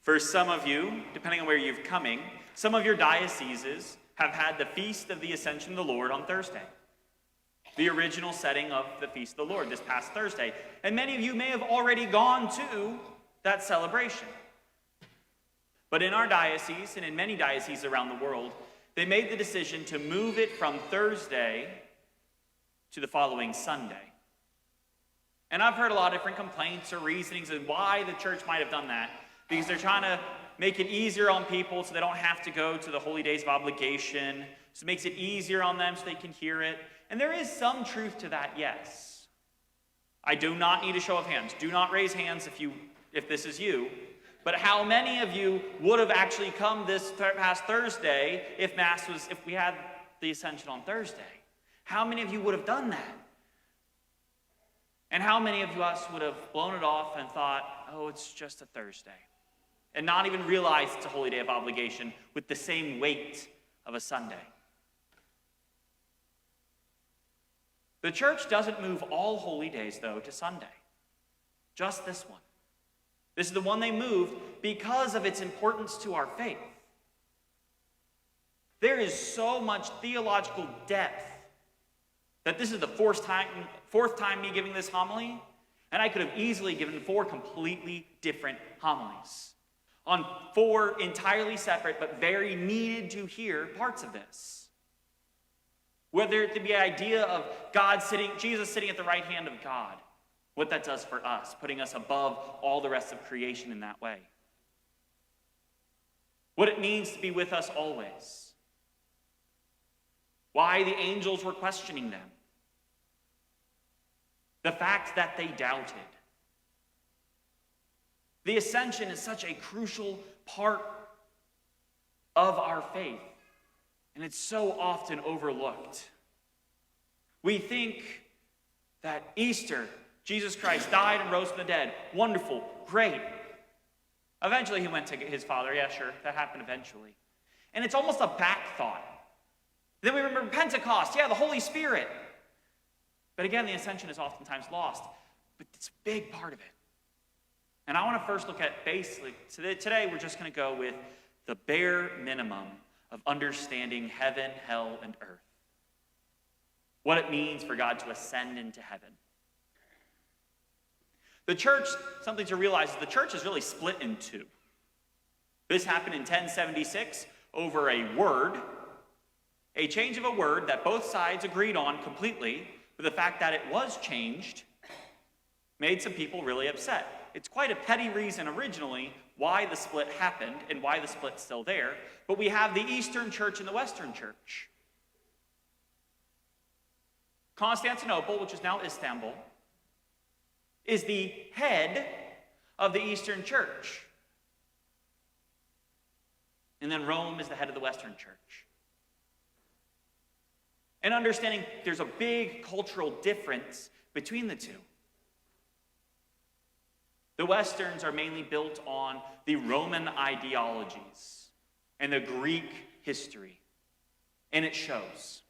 For some of you, depending on where you're coming, some of your dioceses have had the Feast of the Ascension of the Lord on Thursday. The original setting of the Feast of the Lord this past Thursday. And many of you may have already gone to that celebration. But in our diocese, and in many dioceses around the world, they made the decision to move it from Thursday to the following Sunday. And I've heard a lot of different complaints or reasonings of why the church might have done that. Because they're trying to make it easier on people so they don't have to go to the holy days of obligation. So it makes it easier on them so they can hear it. And there is some truth to that, yes. I do not need a show of hands. Do not raise hands if this is you. But how many of you would have actually come this past Thursday if we had the Ascension on Thursday? How many of you would have done that? And how many of us would have blown it off and thought, oh, it's just a Thursday? And not even realize it's a holy day of obligation with the same weight of a Sunday. The church doesn't move all holy days, though, to Sunday. Just this one. This is the one they moved because of its importance to our faith. There is so much theological depth that this is the fourth time me giving this homily, and I could have easily given 4 completely different homilies on 4 entirely separate but very needed to hear parts of this. Whether it be the idea of Jesus sitting at the right hand of God, what that does for us, putting us above all the rest of creation in that way. What it means to be with us always. Why the angels were questioning them. The fact that they doubted. The Ascension is such a crucial part of our faith, and it's so often overlooked. We think that Easter, Jesus Christ died and rose from the dead. Wonderful, great. Eventually he went to his Father. Yeah, sure, that happened eventually. And it's almost a back thought. Then we remember Pentecost. Yeah, the Holy Spirit. But again, the Ascension is oftentimes lost. But it's a big part of it. And I want to first look at basically, today we're just going to go with the bare minimum of understanding heaven, hell, and earth. What it means for God to ascend into heaven. The church, something to realize, is the church is really split in 2. This happened in 1076 over a change of a word that both sides agreed on completely, but the fact that it was changed made some people really upset. It's quite a petty reason originally why the split happened and why the split's still there, but we have the Eastern Church and the Western Church. Constantinople, which is now Istanbul, is the head of the Eastern Church. And then Rome is the head of the Western Church. And understanding there's a big cultural difference between the 2. The Westerns are mainly built on the Roman ideologies and the Greek history. And it shows.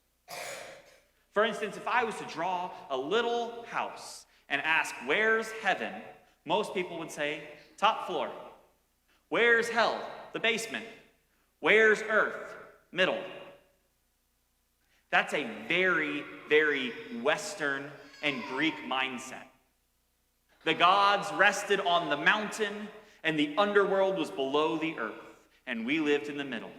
For instance, if I was to draw a little house and ask, where's heaven? Most people would say, top floor. Where's hell? The basement. Where's earth? Middle. That's a very, very Western and Greek mindset. The gods rested on the mountain, and the underworld was below the earth, and we lived in the middle.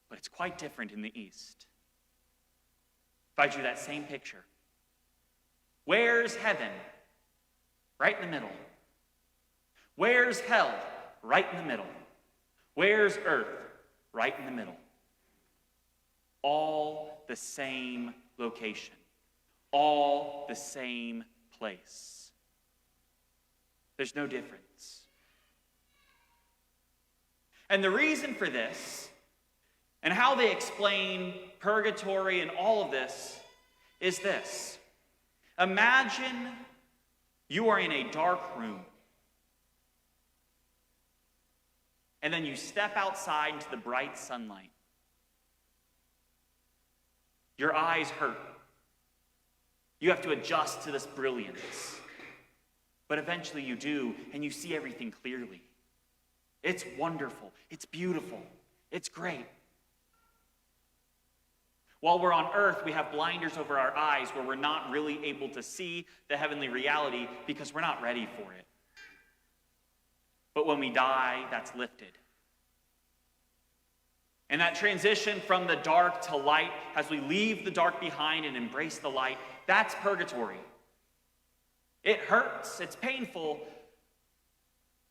But it's quite different in the East. If I drew that same picture, where's heaven? Right in the middle. Where's hell? Right in the middle. Where's earth? Right in the middle. All the same location. All the same place. There's no difference. And the reason for this, and how they explain purgatory and all of this, is this. Imagine you are in a dark room. And then you step outside into the bright sunlight. Your eyes hurt. You have to adjust to this brilliance. But eventually you do, and you see everything clearly. It's wonderful. It's beautiful. It's great. While we're on earth, we have blinders over our eyes where we're not really able to see the heavenly reality because we're not ready for it. But when we die, that's lifted. And that transition from the dark to light, as we leave the dark behind and embrace the light, that's purgatory. It hurts, it's painful,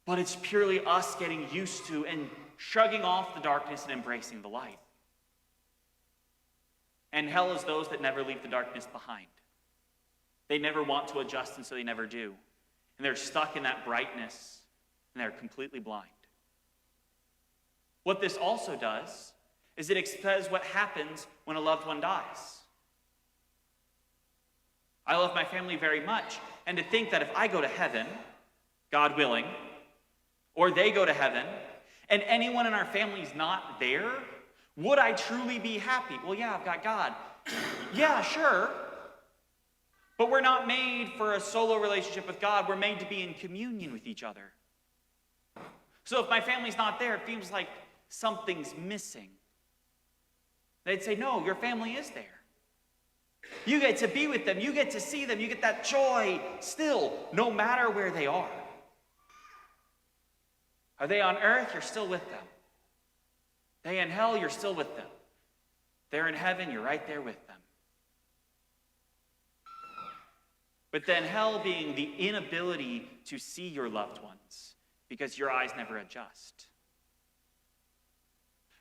but it's purely us getting used to and shrugging off the darkness and embracing the light. And hell is those that never leave the darkness behind. They never want to adjust, and so they never do. And they're stuck in that brightness, and they're completely blind. What this also does is it explains what happens when a loved one dies. I love my family very much, and to think that if I go to heaven, God willing, or they go to heaven, and anyone in our family is not there, would I truly be happy? Well, yeah, I've got God. Yeah, sure. But we're not made for a solo relationship with God. We're made to be in communion with each other. So if my family's not there, it feels like something's missing. They'd say, no, your family is there. You get to be with them. You get to see them. You get that joy still, no matter where they are. Are they on earth? You're still with them. They in hell, you're still with them. They're in heaven, you're right there with them. But then hell being the inability to see your loved ones because your eyes never adjust.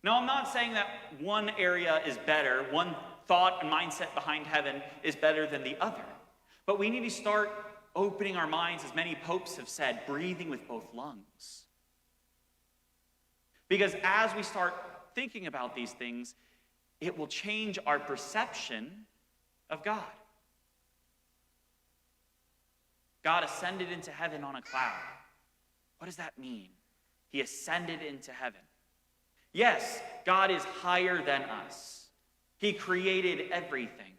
Now, I'm not saying that one area is better, one thought and mindset behind heaven is better than the other. But we need to start opening our minds, as many popes have said, breathing with both lungs. Because as we start thinking about these things, it will change our perception of God. God ascended into heaven on a cloud. What does that mean? He ascended into heaven. Yes, God is higher than us. He created everything.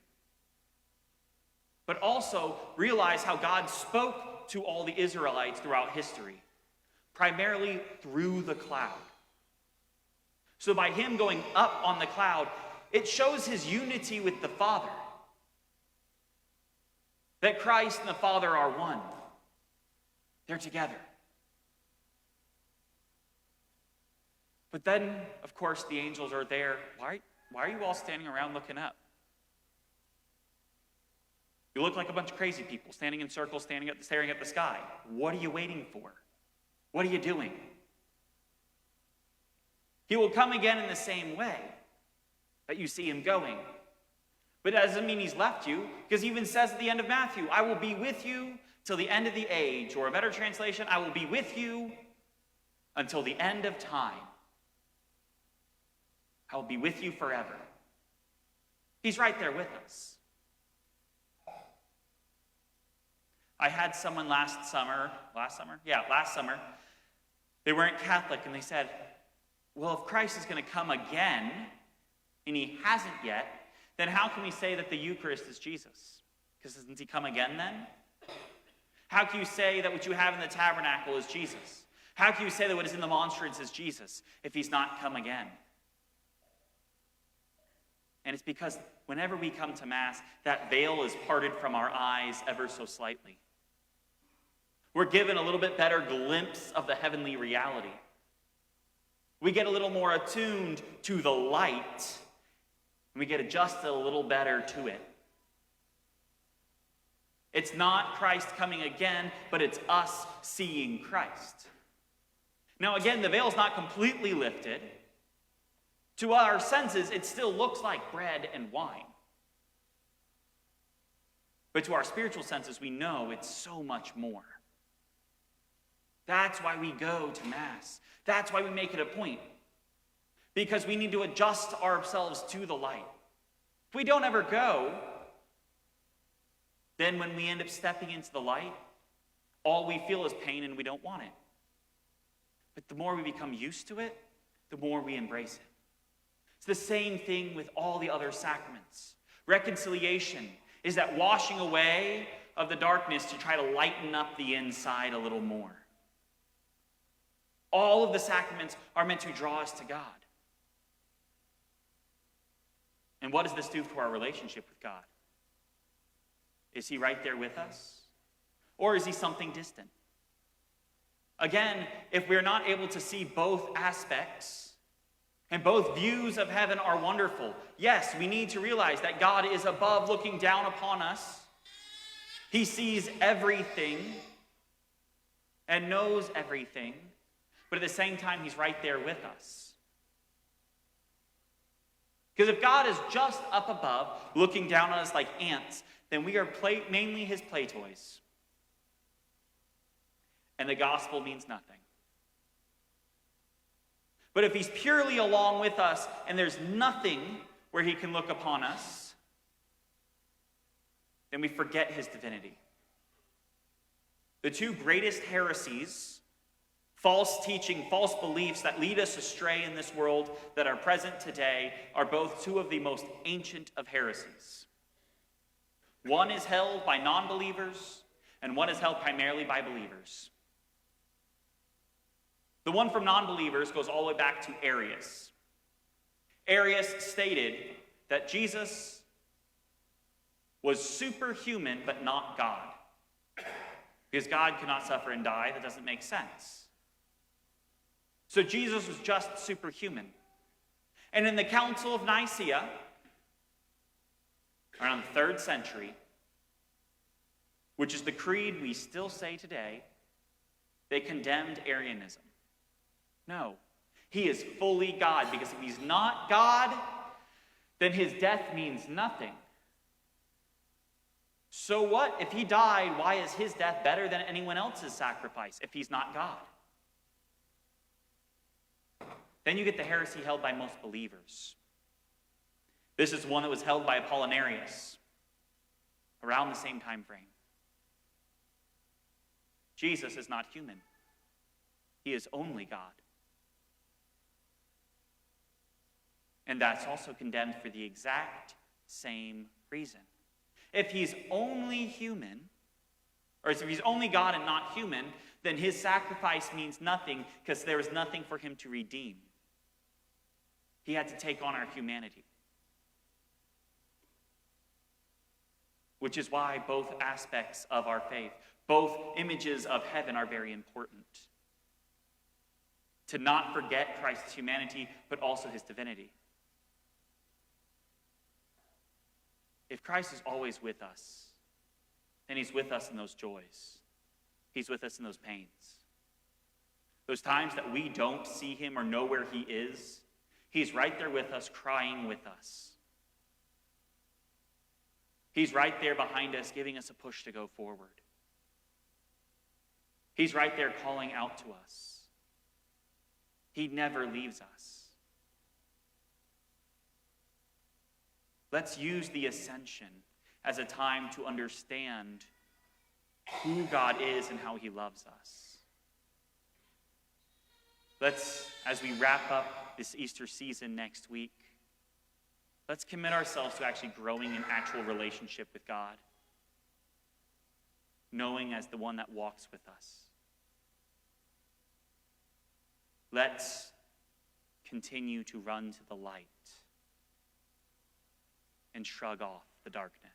But also realize how God spoke to all the Israelites throughout history, primarily through the cloud. So by him going up on the cloud, it shows his unity with the Father. That Christ and the Father are one. They're together. But then, of course, the angels are there. Why are you all standing around looking up? You look like a bunch of crazy people standing in circles, staring at the sky. What are you waiting for? What are you doing? He will come again in the same way that you see him going. But that doesn't mean he's left you, because he even says at the end of Matthew, I will be with you till the end of the age. Or a better translation, I will be with you until the end of time. I will be with you forever. He's right there with us. I had someone last summer. They weren't Catholic, and they said, well, if Christ is going to come again, and he hasn't yet, then how can we say that the Eucharist is Jesus? Because doesn't he come again then? How can you say that what you have in the tabernacle is Jesus? How can you say that what is in the monstrance is Jesus if he's not come again? And it's because whenever we come to Mass, that veil is parted from our eyes ever so slightly. We're given a little bit better glimpse of the heavenly reality. We get a little more attuned to the light, and we get adjusted a little better to it. It's not Christ coming again, but it's us seeing Christ. Now again, the veil's not completely lifted. To our senses, it still looks like bread and wine. But to our spiritual senses, we know it's so much more. That's why we go to Mass. That's why we make it a point. Because we need to adjust ourselves to the light. If we don't ever go, then when we end up stepping into the light, all we feel is pain and we don't want it. But the more we become used to it, the more we embrace it. It's the same thing with all the other sacraments. Reconciliation is that washing away of the darkness to try to lighten up the inside a little more. All of the sacraments are meant to draw us to God. And what does this do for our relationship with God? Is he right there with us? Or is he something distant? Again, if we're not able to see both aspects, and both views of heaven are wonderful, yes, we need to realize that God is above looking down upon us. He sees everything and knows everything, but at the same time, he's right there with us. Because if God is just up above, looking down on us like ants, then we are mainly his play toys. And the gospel means nothing. But if he's purely along with us and there's nothing where he can look upon us, then we forget his divinity. The two greatest heresies, false teaching, false beliefs that lead us astray in this world that are present today, are both two of the most ancient of heresies. One is held by non-believers, and one is held primarily by believers. The one from non-believers goes all the way back to Arius. Arius stated that Jesus was superhuman but not God. Because God could not suffer and die, that doesn't make sense. So Jesus was just superhuman. And in the Council of Nicaea, around the 3rd century, which is the creed we still say today, they condemned Arianism. No, he is fully God, because if he's not God, then his death means nothing. So what? If he died, why is his death better than anyone else's sacrifice if he's not God? Then you get the heresy held by most believers. This is one that was held by Apollinarius around the same time frame. Jesus is not human. He is only God. And that's also condemned for the exact same reason. If he's only human, or if he's only God and not human, then his sacrifice means nothing, because there was nothing for him to redeem. He had to take on our humanity. Which is why both aspects of our faith, both images of heaven, are very important. To not forget Christ's humanity, but also his divinity. If Christ is always with us, then he's with us in those joys. He's with us in those pains. Those times that we don't see him or know where he is, he's right there with us, crying with us. He's right there behind us, giving us a push to go forward. He's right there calling out to us. He never leaves us. Let's use the ascension as a time to understand who God is and how he loves us. Let's, as we wrap up this Easter season next week, let's commit ourselves to actually growing in actual relationship with God, knowing as the one that walks with us. Let's continue to run to the light and shrug off the darkness.